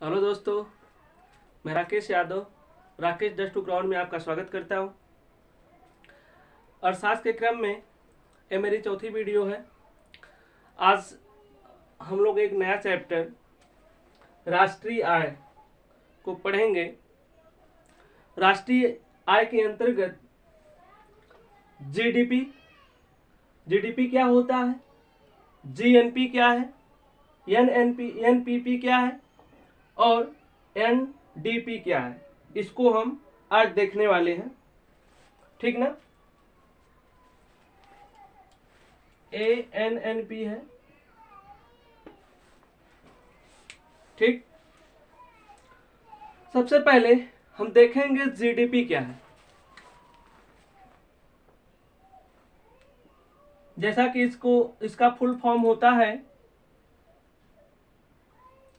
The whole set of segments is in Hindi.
हेलो दोस्तों, मैं Rakesh Yadav Rakesh dust to ground में आपका स्वागत करता हूं। अर्थशास्त्र के क्रम में ये मेरी चौथी वीडियो है। आज हम लोग एक नया चैप्टर राष्ट्रीय आय को पढ़ेंगे। राष्ट्रीय आय के अंतर्गत जीडीपी क्या होता है, जीएनपी क्या है, एनपीपी क्या है और एनडीपी क्या है, इसको हम आज देखने वाले हैं। ठीक ना। एनपी है, ठीक। सबसे पहले हम देखेंगे जीडीपी क्या है। जैसा कि इसका फुल फॉर्म होता है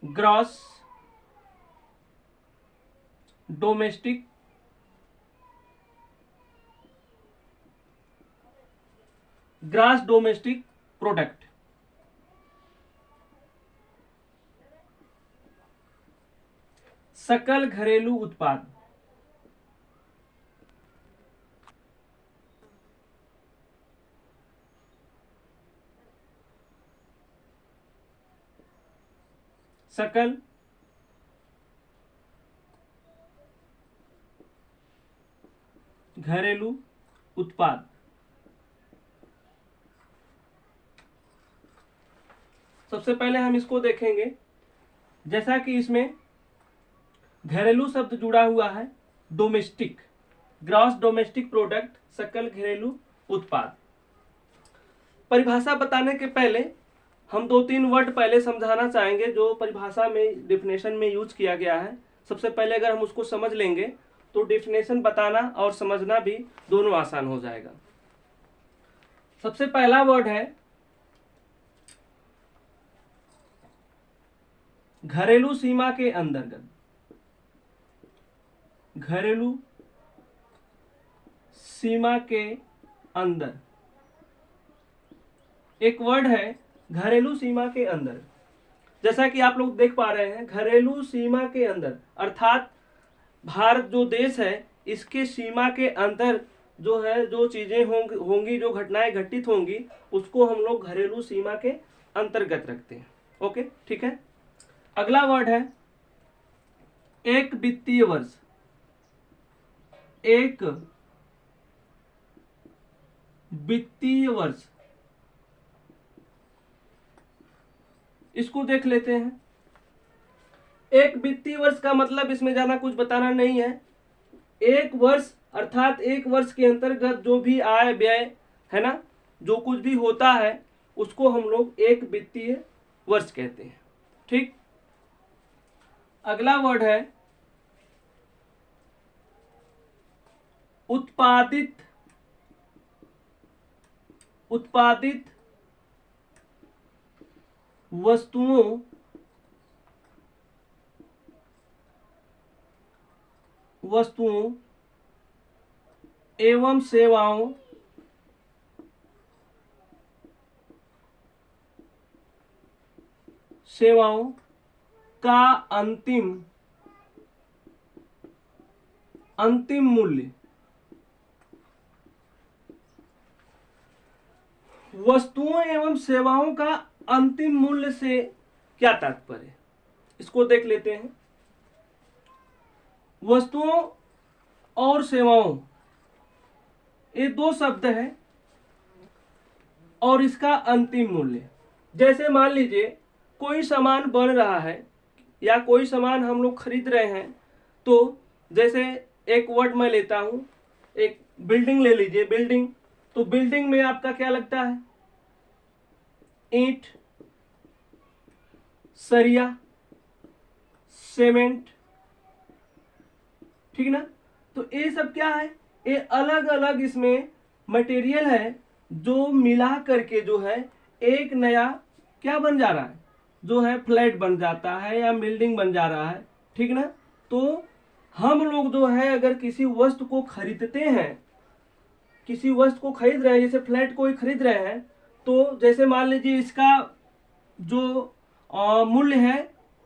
ग्रॉस डोमेस्टिक प्रोडक्ट। सकल घरेलू उत्पाद। सकल घरेलू उत्पाद। सबसे पहले हम इसको देखेंगे। जैसा कि इसमें घरेलू शब्द जुड़ा हुआ है, डोमेस्टिक, ग्रॉस डोमेस्टिक प्रोडक्ट, सकल घरेलू उत्पाद। परिभाषा बताने के पहले हम 2-3 वर्ड पहले समझाना चाहेंगे जो परिभाषा में डेफिनेशन में यूज किया गया है। सबसे पहले अगर हम उसको समझ लेंगे तो डेफिनेशन बताना और समझना भी दोनों आसान हो जाएगा। सबसे पहला वर्ड है घरेलू सीमा के अंतर्गत। घरेलू सीमा के अंदर एक वर्ड है घरेलू सीमा के अंदर। जैसा कि आप लोग देख पा रहे हैं, घरेलू सीमा के अंदर अर्थात भारत जो देश है इसके सीमा के अंदर जो है जो चीजें होंगी जो घटनाएं घटित होंगी उसको हम लोग घरेलू सीमा के अंतर्गत रखते हैं। ओके, ठीक है। अगला वर्ड है एक वित्तीय वर्ष। एक वित्तीय वर्ष, इसको देख लेते हैं। एक वित्तीय वर्ष का मतलब इसमें ज्यादा कुछ बताना नहीं है। एक वर्ष अर्थात एक वर्ष के अंतर्गत जो भी आय व्यय है ना, जो कुछ भी होता है उसको हम लोग एक वित्तीय वर्ष कहते हैं। ठीक। अगला वर्ड है उत्पादित वस्तुओं एवं सेवाओं का अंतिम मूल्य। वस्तुओं एवं सेवाओं का अंतिम मूल्य से क्या तात्पर्य है, इसको देख लेते हैं। वस्तुओं और सेवाओं ये दो शब्द है और इसका अंतिम मूल्य। जैसे मान लीजिए कोई सामान बन रहा है या कोई सामान हम लोग खरीद रहे हैं, तो जैसे एक वर्ड मैं लेता हूं, एक बिल्डिंग ले लीजिए। बिल्डिंग, तो बिल्डिंग में आपका क्या लगता है, ईंट, सरिया, सीमेंट, ठीक ना। तो ये सब क्या है, ये अलग अलग इसमें मटेरियल है जो मिला करके जो है एक नया क्या बन जा रहा है, जो है फ्लैट बन जाता है या बिल्डिंग बन जा रहा है। ठीक ना। तो हम लोग जो है अगर किसी वस्तु को खरीदते हैं, किसी वस्तु को खरीद रहे हैं, जैसे फ्लैट कोई खरीद रहे हैं, तो जैसे मान लीजिए इसका जो मूल्य है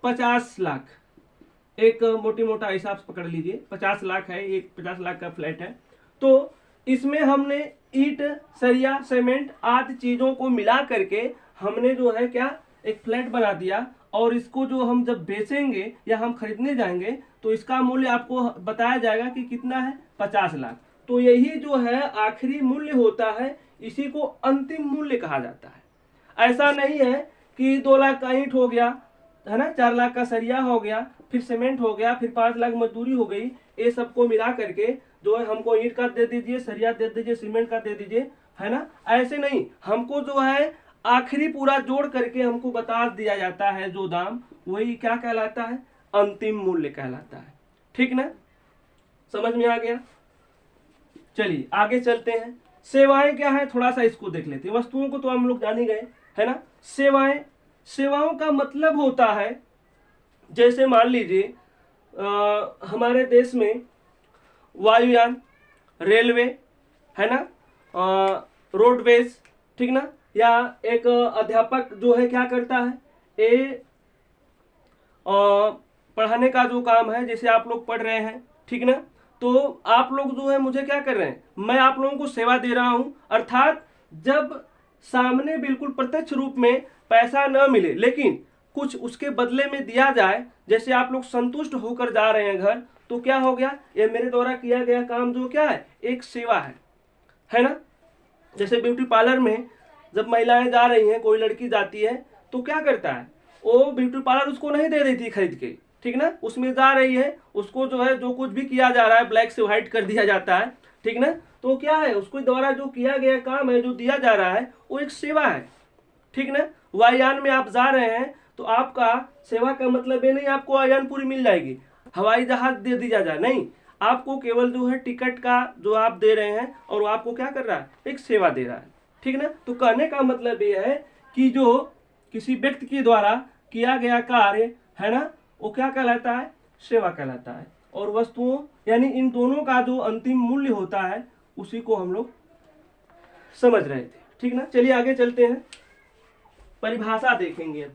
50 लाख, एक मोटी मोटा हिसाब से पकड़ लीजिए 50 लाख है, एक 50 लाख का फ्लैट है। तो इसमें हमने ईंट, सरिया, सीमेंट आदि चीजों को मिला करके हमने जो है क्या एक फ्लैट बना दिया, और इसको जो हम जब बेचेंगे या हम खरीदने जाएंगे तो इसका मूल्य आपको बताया जाएगा कि कितना है, 50 लाख। तो यही जो है आखिरी मूल्य होता है, इसी को अंतिम मूल्य कहा जाता है। ऐसा नहीं है कि 2 लाख का ईंट हो गया है ना, 4 लाख का सरिया हो गया, फिर सीमेंट हो गया, फिर 5 लाख मजदूरी हो गई, ये सबको मिला करके जो है हमको ईंट का दे दीजिए, सरिया दे दीजिए, सीमेंट का दे दीजिए, है ना। ऐसे नहीं, हमको जो है आखिरी पूरा जोड़ करके हमको बता दिया जाता है जो दाम, वही क्या कहलाता है, अंतिम मूल्य कहलाता है। ठीक ना, समझ में आ गया। चलिए आगे चलते हैं। सेवाएं क्या है, थोड़ा सा इसको देख लेते हैं। वस्तुओं को तो हम लोग जान ही गए, है ना। सेवाएं, सेवाओं का मतलब होता है, जैसे मान लीजिए हमारे देश में वायुयान, रेलवे, है ना, रोडवेज, ठीक ना, या एक अध्यापक जो है क्या करता है, ये पढ़ाने का जो काम है, जैसे आप लोग पढ़ रहे हैं, ठीक ना, तो आप लोग जो है मुझे क्या कर रहे हैं, मैं आप लोगों को सेवा दे रहा हूं। अर्थात जब सामने बिल्कुल प्रत्यक्ष रूप में पैसा न मिले, लेकिन कुछ उसके बदले में दिया जाए, जैसे आप लोग संतुष्ट होकर जा रहे हैं घर, तो क्या हो गया, ये मेरे द्वारा किया गया काम जो क्या है, एक सेवा है ना। जैसे ब्यूटी पार्लर में जब महिलाएं जा रही हैं, कोई लड़की जाती है तो क्या करता है, वो ब्यूटी पार्लर उसको नहीं दे रही थी खरीद के, ठीक ना, उसमें जा रही है, उसको जो है जो कुछ भी किया जा रहा है ब्लैक से व्हाइट कर दिया जाता है, ठीक ना। तो क्या है, उसको द्वारा जो किया गया काम है, जो दिया जा रहा है, वो एक सेवा है, ठीक ना। वायुयान में आप जा रहे हैं तो आपका सेवा का मतलब ये नहीं आपको वायुयान पूरी मिल जाएगी, हवाई जहाज दे दिया जाए, नहीं, आपको केवल जो है टिकट का जो आप दे रहे हैं, और वो आपको क्या कर रहा है, एक सेवा दे रहा है, ठीक ना। तो कहने का मतलब ये है कि जो किसी व्यक्ति के द्वारा किया गया कार्य है ना, वो क्या कहलाता है, सेवा कहलाता है। और वस्तुओं यानी इन दोनों का जो अंतिम मूल्य होता है, उसी को हम लोग समझ रहे थे, ठीक ना। चलिए आगे चलते हैं, परिभाषा देखेंगे।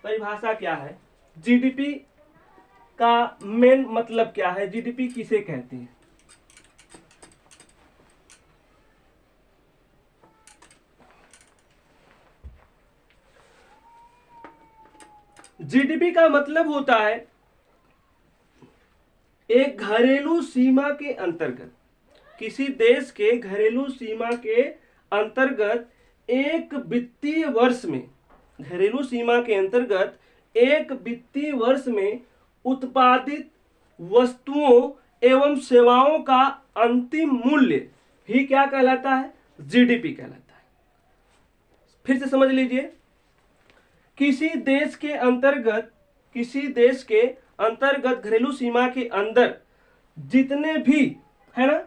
परिभाषा क्या है, जीडीपी का मेन मतलब क्या है, जीडीपी किसे कहते हैं। जीडीपी का मतलब होता है एक घरेलू सीमा के अंतर्गत, किसी देश के घरेलू सीमा के अंतर्गत एक वित्तीय वर्ष में, घरेलू सीमा के अंतर्गत एक वित्तीय वर्ष में उत्पादित वस्तुओं एवं सेवाओं का अंतिम मूल्य ही क्या कहलाता है, जीडीपी कहलाता है। फिर से समझ लीजिए, किसी देश के अंतर्गत घरेलू सीमा के अंदर जितने भी, है ना,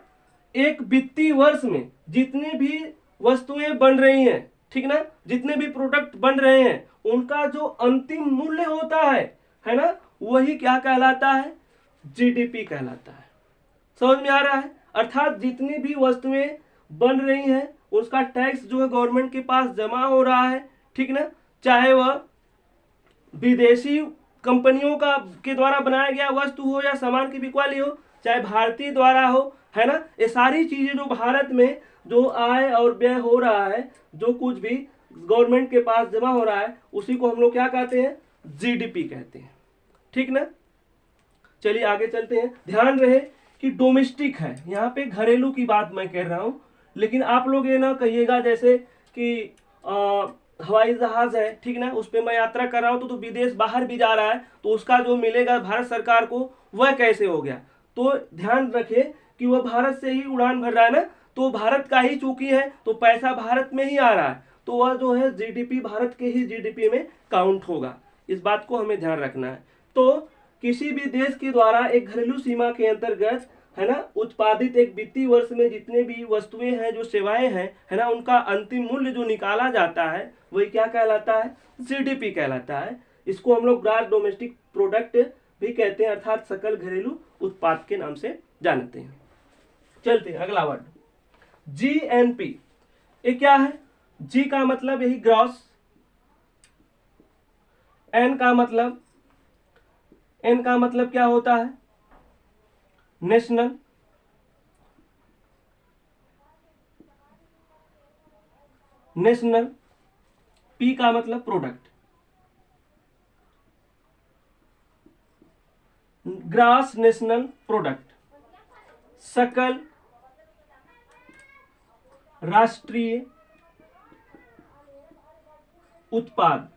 एक वित्तीय वर्ष में जितने भी वस्तुएं बन रही हैं, ठीक ना, जितने भी प्रोडक्ट बन रहे हैं, उनका जो अंतिम मूल्य होता है ना, वही क्या कहलाता है, जीडीपी कहलाता है। समझ में आ रहा है। अर्थात जितनी भी वस्तुएं बन रही हैं, उसका टैक्स जो है गवर्नमेंट के पास जमा हो रहा है, ठीक ना, चाहे वह विदेशी कंपनियों का के द्वारा बनाया गया वस्तु हो या सामान की बिकवाली हो, चाहे भारतीय द्वारा हो, है ना, ये सारी चीजें जो भारत में जो आय और व्यय हो रहा है, जो कुछ भी गवर्नमेंट के पास जमा हो रहा है, उसी को हम लोग क्या कहते हैं, जीडीपी कहते हैं, ठीक ना। चलिए आगे चलते हैं। ध्यान रहे कि डोमेस्टिक है, यहाँ पे घरेलू की बात मैं कह रहा हूँ, लेकिन आप लोग ये ना कहिएगा जैसे कि हवाई जहाज है, ठीक ना, उस पर मैं यात्रा कर रहा हूँ तो विदेश बाहर भी जा रहा है, तो उसका जो मिलेगा भारत सरकार को, वह कैसे हो गया। तो ध्यान रखिए कि वह भारत से ही उड़ान भर रहा है ना, तो भारत का ही चूंकि है, तो पैसा भारत में ही आ रहा है, तो वह जो है जीडीपी भारत के ही जीडीपी में काउंट होगा। इस बात को हमें ध्यान रखना है। तो किसी भी देश के द्वारा एक घरेलू सीमा के अंतर्गत, है ना, उत्पादित एक वित्तीय वर्ष में जितने भी वस्तुएं हैं, जो सेवाएं हैं, है ना, उनका अंतिम मूल्य जो निकाला जाता है, वही क्या कहलाता है, जीडीपी कहलाता है। इसको हम लोग ग्रॉस डोमेस्टिक प्रोडक्ट भी कहते हैं, अर्थात सकल घरेलू उत्पाद के नाम से जानते हैं। चलते हैं अगला वर्ड, जीएनपी। ये क्या है, जी का मतलब यही ग्रॉस, एन का मतलब एन का मतलब क्या होता है? नेशनल। नेशनल। पी का मतलब प्रोडक्ट। ग्रॉस नेशनल प्रोडक्ट, सकल राष्ट्रीय उत्पाद।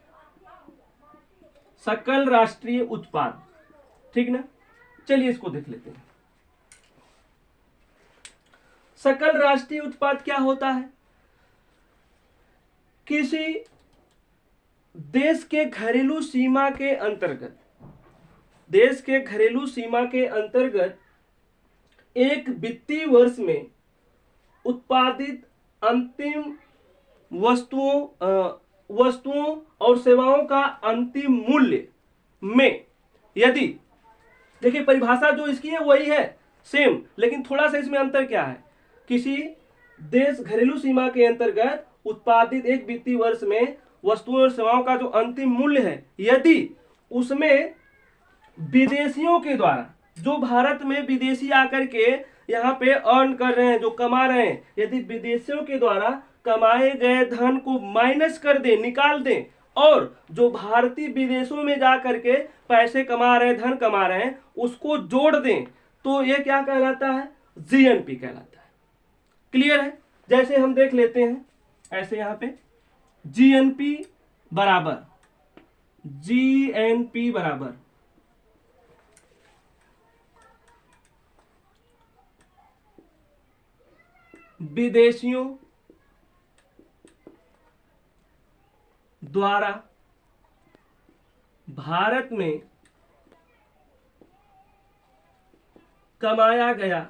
सकल राष्ट्रीय उत्पाद, ठीक ना। चलिए इसको देख लेते हैं। सकल राष्ट्रीय उत्पाद क्या होता है? किसी देश के घरेलू सीमा के अंतर्गत, देश के घरेलू सीमा के अंतर्गत एक वित्तीय वर्ष में उत्पादित अंतिम वस्तुओं और सेवाओं का अंतिम मूल्य में, यदि, देखिए परिभाषा जो इसकी है वही है सेम, लेकिन थोड़ा सा इसमें अंतर क्या है? किसी देश घरेलू सीमा के अंतर्गत उत्पादित एक वित्तीय वर्ष में वस्तुओं और सेवाओं का जो अंतिम मूल्य है, यदि उसमें विदेशियों के द्वारा, जो भारत में विदेशी आकर के यहाँ पे अर्न कर रहे हैं, जो कमा रहे हैं, यदि विदेशियों के द्वारा कमाए गए धन को माइनस कर दें, निकाल दें, और जो भारतीय विदेशों में जा करके पैसे कमा रहे हैं, धन कमा रहे हैं, उसको जोड़ दें, तो ये क्या कहलाता है? जीएनपी कहलाता है। क्लियर है? जैसे हम देख लेते हैं, ऐसे यहाँ पे जीएनपी बराबर विदेशियों द्वारा भारत में कमाया गया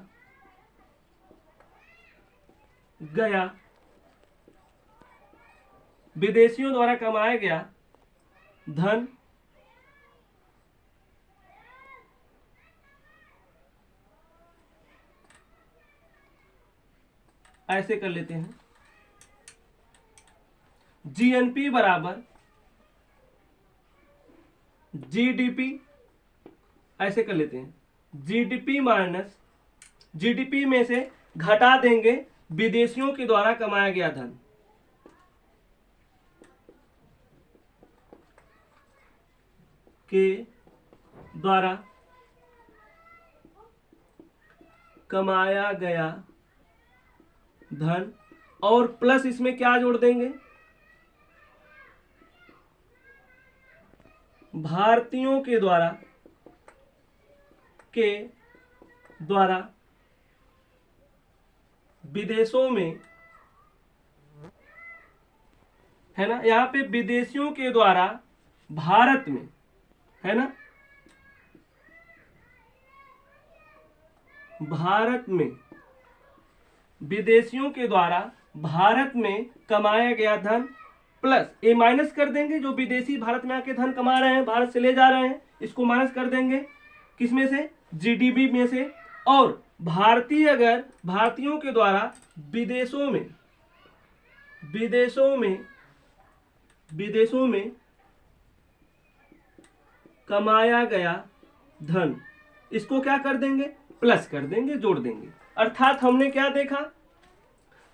विदेशियों द्वारा कमाया गया धन ऐसे कर लेते हैं, जीएनपी बराबर जीडीपी, ऐसे कर लेते हैं, जीडीपी माइनस, जीडीपी में से घटा देंगे विदेशियों के द्वारा कमाया गया धन, के द्वारा कमाया गया धन, और प्लस इसमें क्या जोड़ देंगे? भारतीयों के द्वारा विदेशों में, है ना, यहाँ पे विदेशियों के द्वारा भारत में, है ना, भारत में विदेशियों के द्वारा भारत में कमाया गया धन, प्लस ये माइनस कर देंगे, जो विदेशी भारत में आके धन कमा रहे हैं, भारत से ले जा रहे हैं, इसको माइनस कर देंगे किसमें से? जीडीपी में से। और भारतीय, अगर भारतीयों के द्वारा विदेशों में कमाया गया धन, इसको क्या कर देंगे? प्लस कर देंगे, जोड़ देंगे। अर्थात हमने क्या देखा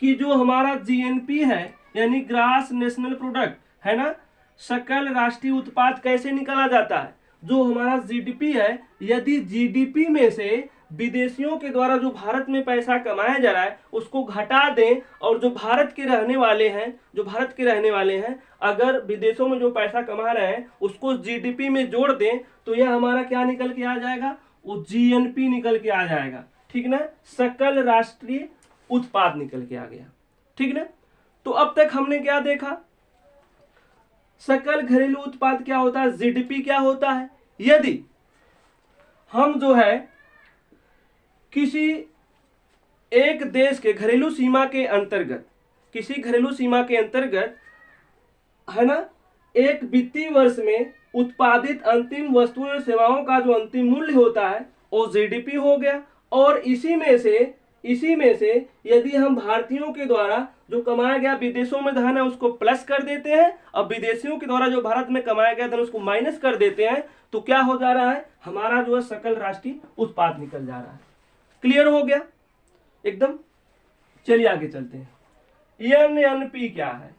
कि जो हमारा जीएनपी है, यानी ग्रॉस नेशनल प्रोडक्ट, है ना, सकल राष्ट्रीय उत्पाद कैसे निकाला जाता है? जो हमारा जीडीपी है, यदि जीडीपी में से विदेशियों के द्वारा जो भारत में पैसा कमाया जा रहा है उसको घटा दें, और जो भारत के रहने वाले हैं अगर विदेशों में जो पैसा कमा रहे हैं उसको जीडीपी में जोड़ दें, तो यह हमारा क्या निकल के आ जाएगा? वो जीएनपी निकल के आ जाएगा, ठीक ना, सकल राष्ट्रीय उत्पाद निकल के आ गया, ठीक ना। तो अब तक हमने क्या देखा? सकल घरेलू उत्पाद क्या होता है, जीडीपी क्या होता है। यदि हम जो है किसी एक देश के घरेलू सीमा के अंतर्गत, है ना, एक वित्तीय वर्ष में उत्पादित अंतिम वस्तुओं और सेवाओं का जो अंतिम मूल्य होता है वो जीडीपी हो गया। और इसी में से यदि हम भारतीयों के द्वारा जो कमाया गया विदेशों में धन है उसको प्लस कर देते हैं, अब विदेशियों के द्वारा जो भारत में कमाया गया धन उसको माइनस कर देते हैं, तो क्या हो जा रहा है, हमारा जो है सकल राष्ट्रीय उत्पाद निकल जा रहा है। क्लियर हो गया एकदम। चलिए आगे चलते हैं। एनएनपी क्या है?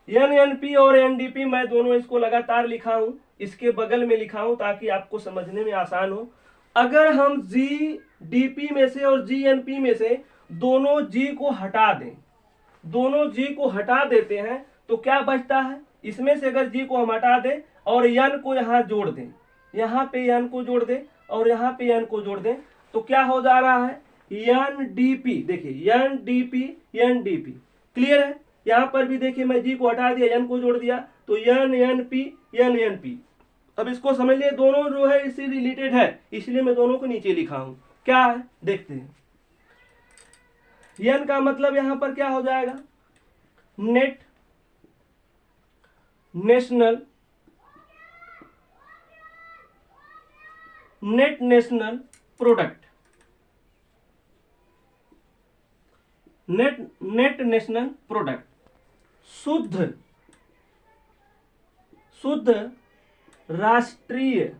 एनएनपी और एनडीपी मैं दोनों इसको लगातार लिखा हूं, इसके बगल में लिखा हूं ताकि आपको समझने में आसान हो। अगर हम जीडीपी में से और जीएनपी में से दोनों जी को हटा दें, दोनों जी को हटा देते हैं तो क्या बचता है, इसमें से अगर जी को हम हटा दें और एन को यहाँ जोड़ दें, यहाँ पे एन को जोड़ दें और यहाँ पे एन को जोड़ दें, तो क्या हो जा रहा है, एनडीपी। देखिए एनडीपी एनडीपी क्लियर है। यहाँ पर भी देखिए मैं जी को हटा दिया, एन को जोड़ दिया, तो एनएनपी एनएनपी। अब इसको समझ लिए, दोनों जो है इससे रिलेटेड है, इसलिए मैं दोनों को नीचे लिखा हूं। क्या है देखते हैं। एन का मतलब यहां पर क्या हो जाएगा, net national product, net national product, शुद्ध राष्ट्रीय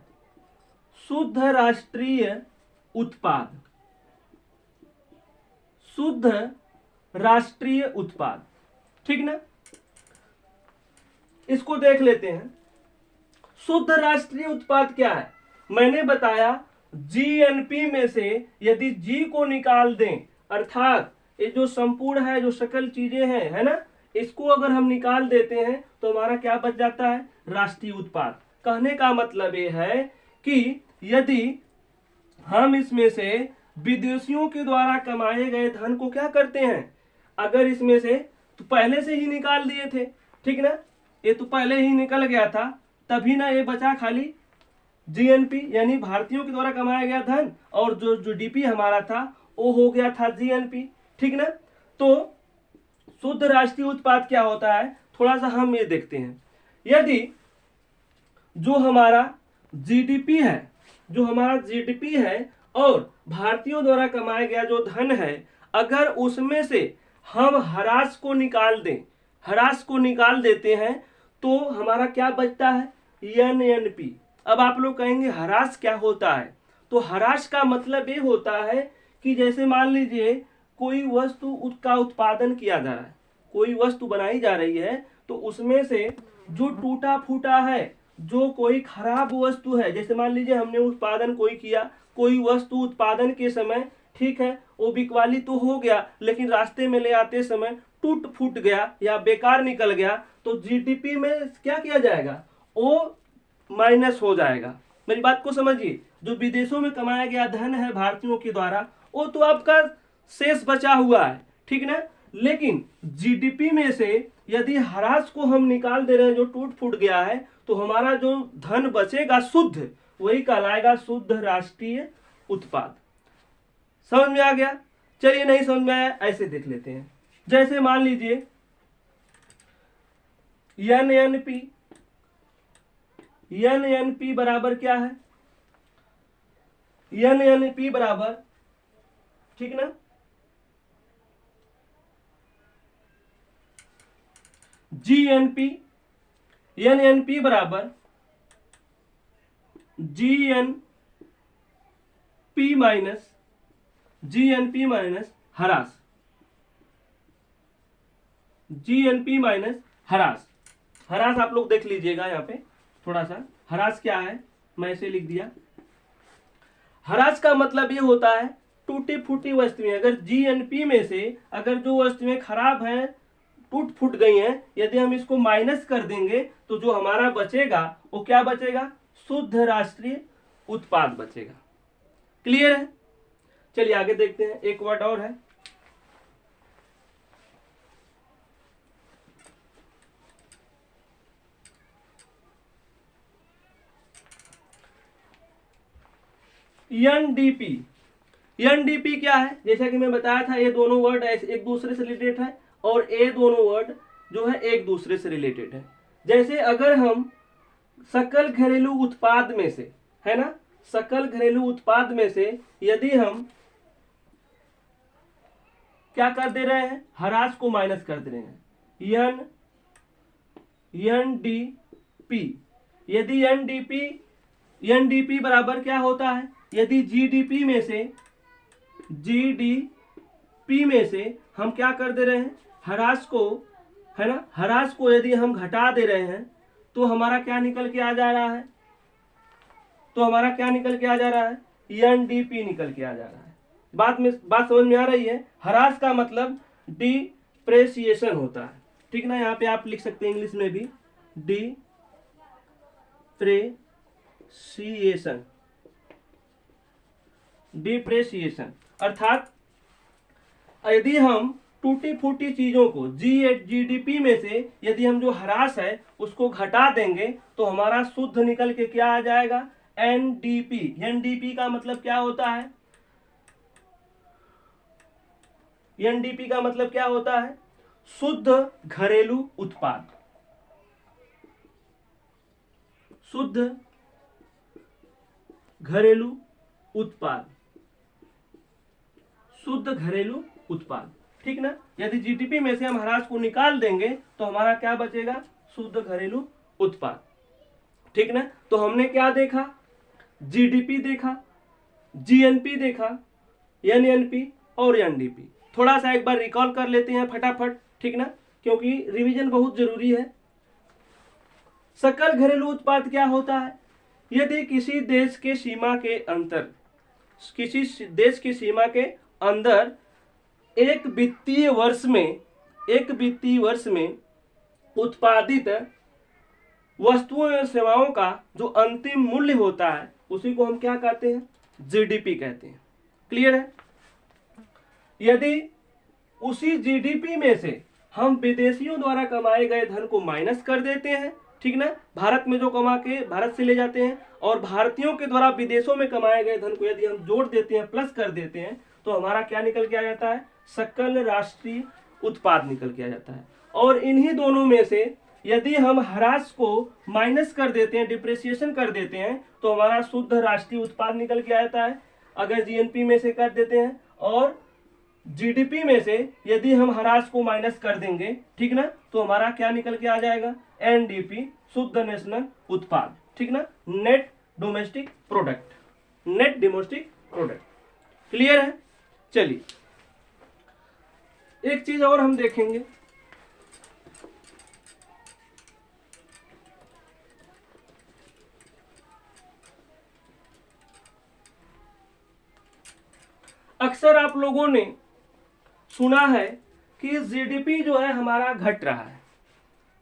उत्पाद, शुद्ध राष्ट्रीय उत्पाद, ठीक ना। इसको देख लेते हैं। शुद्ध राष्ट्रीय उत्पाद क्या है, मैंने बताया जीएनपी में से यदि जी को निकाल दें, अर्थात ये जो संपूर्ण है, जो सकल चीजें हैं, है ना, इसको अगर हम निकाल देते हैं तो हमारा क्या बच जाता है, राष्ट्रीय उत्पाद। कहने का मतलब ये है कि यदि हम इसमें से विदेशियों के द्वारा कमाए गए धन को क्या करते हैं, अगर इसमें से तो पहले से ही निकाल दिए थे, ठीक ना, ये तो पहले ही निकल गया था, तभी ना ये बचा खाली जीएनपी यानी भारतीयों के द्वारा कमाया गया धन, और जो डीपी हमारा था वो हो गया था जीएनपी, ठीक ना। तो शुद्ध राष्ट्रीय उत्पाद क्या होता है, थोड़ा सा हम ये देखते हैं। यदि जो हमारा जीडीपी है और भारतीयों द्वारा कमाया गया जो धन है, अगर उसमें से हम ह्रास को निकाल देते हैं तो हमारा क्या बचता है, एनएनपी। अब आप लोग कहेंगे ह्रास क्या होता है, तो ह्रास का मतलब ये होता है कि जैसे मान लीजिए कोई वस्तु का उत्पादन किया जा रहा है, कोई वस्तु बनाई जा रही है, तो उसमें से जो टूटा फूटा है, जो कोई खराब वस्तु है, जैसे मान लीजिए हमने उत्पादन कोई वस्तु उत्पादन के समय, ठीक है, वो बिकवाली तो हो गया, लेकिन रास्ते में ले आते समय टूट फूट गया या बेकार निकल गया, तो जीडीपी में क्या किया जाएगा, वो माइनस हो जाएगा। मेरी बात को समझिए, जो विदेशों में कमाया गया धन है भारतीयों के द्वारा, वो तो आपका शेष बचा हुआ है, ठीक ना। लेकिन जीडीपी में से यदि ह्रास को हम निकाल दे रहे हैं, जो टूट फूट गया है, तो हमारा जो धन बचेगा शुद्ध, वही कहलाएगा शुद्ध राष्ट्रीय उत्पाद। समझ में आ गया। चलिए नहीं समझ में आया, ऐसे देख लेते हैं। जैसे मान लीजिए एनएनपी बराबर क्या है, एनएनपी बराबर, ठीक ना, एनएनपी बराबर जीएनपी माइनस ह्रास, ह्रास आप लोग देख लीजिएगा यहाँ पे थोड़ा सा। ह्रास क्या है, मैं इसे लिख दिया। ह्रास का मतलब ये होता है टूटी फूटी वस्तुएं, अगर जीएनपी में से अगर जो वस्तुएं खराब हैं, टूट फूट गई हैं, यदि हम इसको माइनस कर देंगे तो जो हमारा बचेगा वो क्या बचेगा, शुद्ध राष्ट्रीय उत्पाद बचेगा। क्लियर है। चलिए आगे देखते हैं, एक वर्ड और है, एनडीपी। एनडीपी क्या है, जैसा कि मैं बताया था, ये दोनों वर्ड एक दूसरे से रिलेटेड है और ये दोनों वर्ड जो है एक दूसरे से रिलेटेड है। जैसे अगर हम सकल घरेलू उत्पाद में से, है ना, सकल घरेलू उत्पाद में से यदि हम क्या कर दे रहे हैं, ह्रास को माइनस कर दे रहे हैं, NDP। यदि NDP बराबर क्या होता है, यदि GDP में से हम क्या कर दे रहे हैं, ह्रास को, है ना, ह्रास को यदि हम घटा दे रहे हैं तो हमारा क्या निकल के आ जा रहा है, NDP निकल के आ जा रहा है। बात समझ में आ रही है। ह्रास का मतलब डिप्रेसिएशन होता है, ठीक ना। यहाँ पे आप लिख सकते हैं इंग्लिश में भी डिप्रेसिएशन, अर्थात यदि हम टूटी फूटी चीजों को GDP में से यदि हम जो ह्रास है उसको घटा देंगे तो हमारा शुद्ध निकल के क्या आ जाएगा, NDP का मतलब क्या होता है, NDP का मतलब क्या होता है, शुद्ध घरेलू उत्पाद। शुद्ध घरेलू उत्पाद, ठीक ना। यदि GDP में से हम ह्रास को निकाल देंगे तो हमारा क्या बचेगा, शुद्ध घरेलू उत्पाद, ठीक ना। तो हमने क्या देखा, GDP देखा, GNP देखा, NNP और NDP। थोड़ा सा एक बार रिकॉल कर लेते हैं फटाफट, ठीक ना, क्योंकि रिवीजन बहुत जरूरी है। सकल घरेलू उत्पाद क्या होता है, यदि किसी देश के सीमा के अंदर एक वित्तीय वर्ष में उत्पादित वस्तुओं और सेवाओं का जो अंतिम मूल्य होता है उसी को हम क्या कहते हैं, GDP कहते हैं। क्लियर है। यदि उसी GDP में से हम विदेशियों द्वारा कमाए गए धन को माइनस कर देते हैं, ठीक ना, भारत में जो कमा के भारत से ले जाते हैं और भारतीयों के द्वारा विदेशों में कमाए गए धन को यदि हम जोड़ देते हैं, प्लस कर देते हैं, तो हमारा क्या निकल के आ जाता है, सकल राष्ट्रीय उत्पाद निकल के आ जाता है। और इन्हीं दोनों में से यदि हम ह्रास को माइनस कर देते हैं, डिप्रेसिएशन कर देते हैं, तो हमारा शुद्ध राष्ट्रीय उत्पाद निकल के आ जाता है। अगर GNP में से कर देते हैं और GDP में से यदि हम ह्रास को माइनस कर देंगे, ठीक ना, तो हमारा क्या निकल के आ जाएगा, NDP, शुद्ध नेशनल उत्पाद, ठीक ना, नेट डोमेस्टिक प्रोडक्ट। क्लियर है। चलिए एक चीज और हम देखेंगे, अक्सर आप लोगों ने सुना है कि GDP जो है हमारा घट रहा है,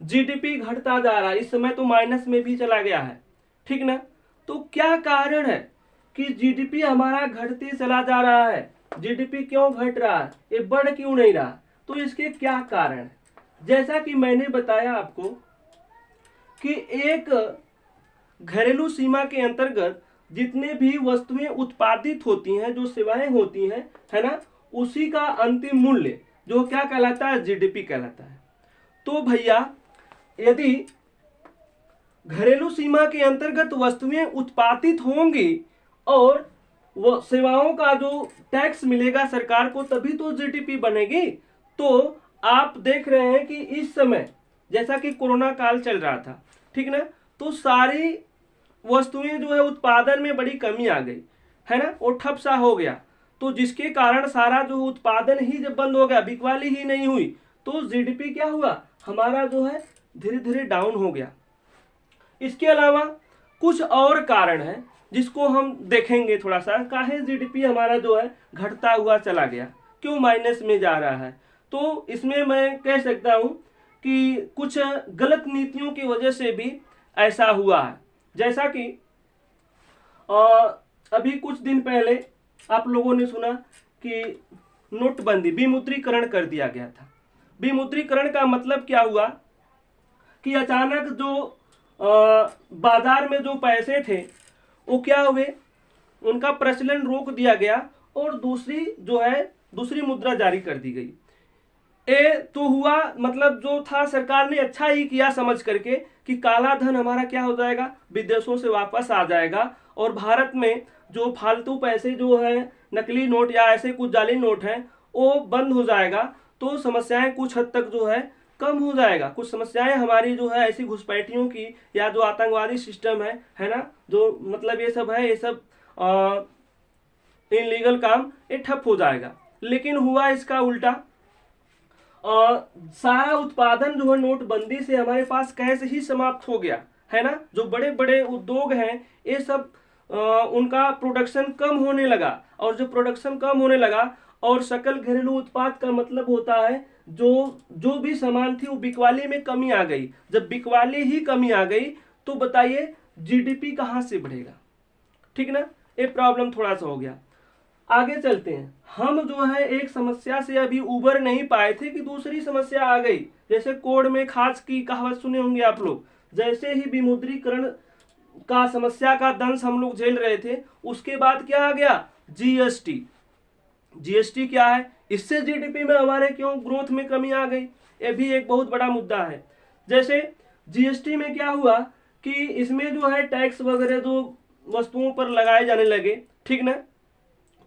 GDP घटता जा रहा है, इस समय तो माइनस में भी चला गया है, ठीक ना। तो क्या कारण है कि GDP हमारा घटते चला जा रहा है, GDP क्यों घट रहा है, ये बढ़ क्यों नहीं रहा, तो इसके क्या कारण है। जैसा कि मैंने बताया आपको कि एक घरेलू सीमा के अंतर्गत जितने भी वस्तुएं उत्पादित होती हैं, जो सेवाएं होती हैं, है ना, उसी का अंतिम मूल्य जो क्या कहलाता है, GDP कहलाता है। तो भैया यदि घरेलू सीमा के अंतर्गत वस्तुएं उत्पादित होंगी और वो सेवाओं का जो टैक्स मिलेगा सरकार को, तभी तो GDP बनेगी। तो आप देख रहे हैं कि इस समय जैसा कि कोरोना काल चल रहा था, ठीक ना, तो सारी वस्तुएं जो है उत्पादन में बड़ी कमी आ गई, है ना, वो ठप सा हो गया। तो जिसके कारण सारा जो उत्पादन ही जब बंद हो गया, बिकवाली ही नहीं हुई, तो GDP क्या हुआ, हमारा जो है धीरे धीरे डाउन हो गया। इसके अलावा कुछ और कारण है जिसको हम देखेंगे थोड़ा सा, काहे GDP हमारा जो है घटता हुआ चला गया, क्यों माइनस में जा रहा है। तो इसमें मैं कह सकता हूं कि कुछ गलत नीतियों की वजह से भी ऐसा हुआ है। जैसा कि अभी कुछ दिन पहले आप लोगों ने सुना कि नोटबंदी, विमुद्रीकरण कर दिया गया था। विमुद्रीकरण का मतलब क्या हुआ कि अचानक जो बाजार में जो पैसे थे वो क्या हुए, उनका प्रचलन रोक दिया गया और दूसरी मुद्रा जारी कर दी गई। ये तो हुआ, मतलब जो था सरकार ने अच्छा ही किया समझ करके कि काला धन हमारा क्या हो जाएगा, विदेशों से वापस आ जाएगा और भारत में जो फालतू पैसे जो है, नकली नोट या ऐसे कुछ जाली नोट हैं, वो बंद हो जाएगा तो समस्याएं कुछ हद तक जो है कम हो जाएगा। कुछ समस्याएं हमारी जो है ऐसी घुसपैठियों की या जो आतंकवादी सिस्टम है ना, जो मतलब ये सब है, ये सब इनलीगल काम, ये ठप हो जाएगा। लेकिन हुआ इसका उल्टा, सारा उत्पादन जो है नोटबंदी से हमारे पास कैसे ही समाप्त हो गया है ना। जो बड़े बड़े उद्योग हैं ये सब उनका प्रोडक्शन कम होने लगा, और जो प्रोडक्शन कम होने लगा और सकल घरेलू उत्पाद का मतलब होता है जो भी सामान थी वो बिकवाली में कमी आ गई। जब बिकवाली ही कमी आ गई तो बताइए जीडीपी कहाँ से बढ़ेगा, ठीक ना। ये प्रॉब्लम थोड़ा सा हो गया। आगे चलते हैं। हम जो है एक समस्या से अभी उबर नहीं पाए थे कि दूसरी समस्या आ गई। जैसे कोड में खास की कहावत सुने होंगे आप लोग, जैसे ही विमुद्रीकरण का समस्या का दंश हम लोग झेल रहे थे, उसके बाद क्या आ गया, जीएसटी। जीएसटी क्या है, इससे जीडीपी में हमारे क्यों ग्रोथ में कमी आ गई, ये भी एक बहुत बड़ा मुद्दा है। जैसे जीएसटी में क्या हुआ कि इसमें जो है टैक्स वगैरह जो वस्तुओं पर लगाए जाने लगे, ठीक ना,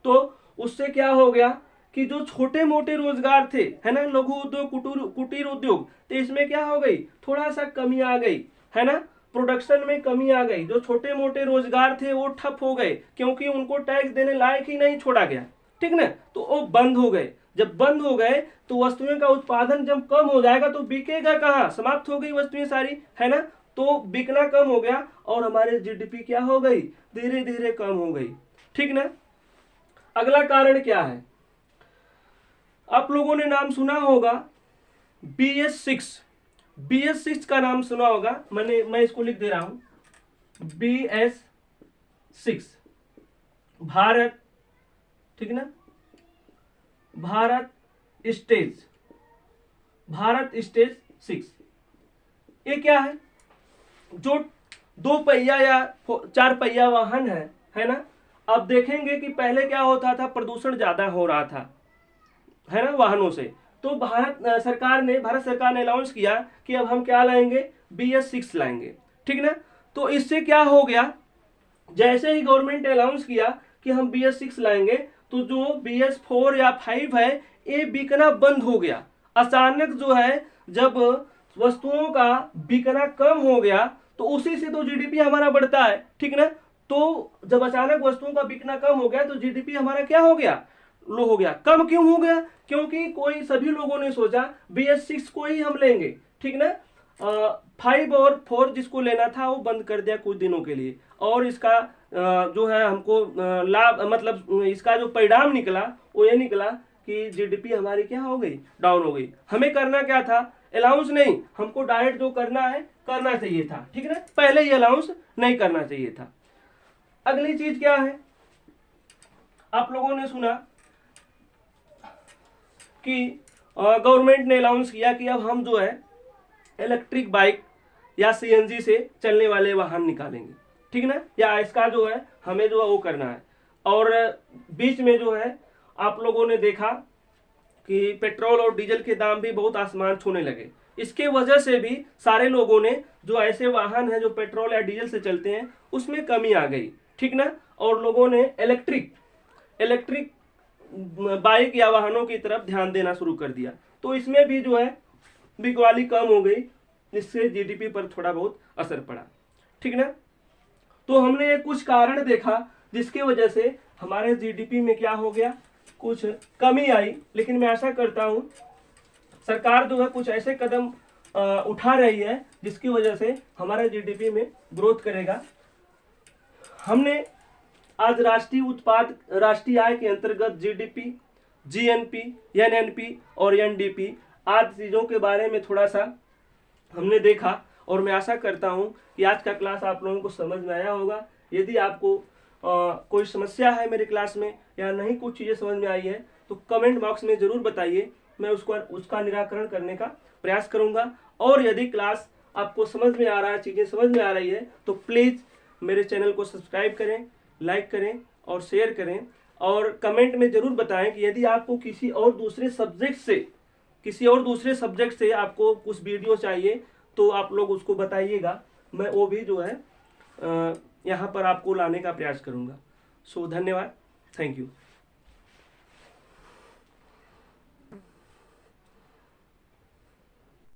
तो उससे क्या हो गया कि जो छोटे मोटे रोजगार थे, है ना, लघु उद्योग, कुटीर उद्योग, तो इसमें क्या हो गई, थोड़ा सा कमी आ गई, है ना, प्रोडक्शन में कमी आ गई। जो छोटे मोटे रोजगार थे वो ठप हो गए क्योंकि उनको टैक्स देने लायक ही नहीं छोड़ा गया, ठीक ना, तो वो बंद हो गए। जब बंद हो गए तो वस्तुएं का उत्पादन जब कम हो जाएगा तो बिकेगा कहाँ, समाप्त हो गई वस्तुएं सारी, है ना, तो बिकना कम हो गया और हमारे जीडीपी क्या हो गई, धीरे धीरे कम हो गई, ठीक ना। अगला कारण क्या है, आप लोगों ने नाम सुना होगा BS6। BS6 का नाम सुना होगा, मैं इसको लिख दे रहा हूं, BS6 भारत, ठीक ना, भारत स्टेज 6। ये क्या है, जो 2 पहिया या 4 पहिया वाहन है ना। अब देखेंगे कि पहले क्या होता था, प्रदूषण ज्यादा हो रहा था, है ना, वाहनों से। तो भारत सरकार ने अनाउंस किया कि अब हम क्या लाएंगे, BS6 लाएंगे, ठीक ना। तो इससे क्या हो गया, जैसे ही गवर्नमेंट ने अनाउंस किया कि हम BS6 लाएंगे तो जो BS4 या 5 है ये बिकना बंद हो गया। अचानक जो है जब वस्तुओं का बिकना कम हो गया तो उसी से तो जीडीपी हमारा बढ़ता है, ठीक ना। तो जब अचानक वस्तुओं का बिकना कम हो गया तो जीडीपी हमारा क्या हो गया, लो हो गया। कम क्यों हो गया, क्योंकि सभी लोगों ने सोचा BS6 को ही हम लेंगे, ठीक ना। 5 और 4 जिसको लेना था वो बंद कर दिया कुछ दिनों के लिए, और इसका जो है हमको लाभ, मतलब इसका जो परिणाम निकला वो ये निकला कि जीडीपी हमारी क्या हो गई, डाउन हो गई। हमें करना क्या था, अलाउंस नहीं, हमको डायरेक्ट जो करना है करना चाहिए था, ठीक है ना, पहले ही अलाउंस नहीं करना चाहिए था। अगली चीज क्या है, आप लोगों ने सुना कि गवर्नमेंट ने अलाउंस किया कि अब हम जो है इलेक्ट्रिक बाइक या सीएनजी से चलने वाले वाहन निकालेंगे, ठीक ना, या इसका जो है हमें जो है वो करना है। और बीच में जो है आप लोगों ने देखा कि पेट्रोल और डीजल के दाम भी बहुत आसमान छूने लगे। इसके वजह से भी सारे लोगों ने, जो ऐसे वाहन हैं जो पेट्रोल या डीजल से चलते हैं उसमें कमी आ गई, ठीक ना, और लोगों ने इलेक्ट्रिक बाइक या वाहनों की तरफ ध्यान देना शुरू कर दिया। तो इसमें भी जो है बिकवाली कम हो गई, जिससे जीडीपी पर थोड़ा बहुत असर पड़ा, ठीक ना। तो हमने कुछ कारण देखा जिसकी वजह से हमारे जीडीपी में क्या हो गया, कुछ कमी आई। लेकिन मैं आशा करता हूं सरकार जो है कुछ ऐसे कदम उठा रही है जिसकी वजह से हमारे जीडीपी में ग्रोथ करेगा। हमने आज राष्ट्रीय आय के अंतर्गत जीडीपी, जीएनपी, एनएनपी और एनडीपी आदि चीजों के बारे में थोड़ा सा हमने देखा, और मैं आशा करता हूं कि आज का क्लास आप लोगों को समझ में आया होगा। यदि आपको कोई समस्या है मेरे क्लास में या नहीं कुछ चीजें समझ में आई है तो कमेंट बॉक्स में जरूर बताइए, मैं उसका निराकरण करने का प्रयास करूंगा। और यदि क्लास आपको समझ में आ रहा है, चीजें समझ में आ रही है, तो प्लीज मेरे चैनल को सब्सक्राइब करें, लाइक करें और शेयर करें। और कमेंट में जरूर बताएं कि यदि आपको किसी और दूसरे सब्जेक्ट से आपको कुछ वीडियो चाहिए तो आप लोग उसको बताइएगा, मैं वो भी जो है यहाँ पर आपको लाने का प्रयास करूँगा। सो धन्यवाद, थैंक यू।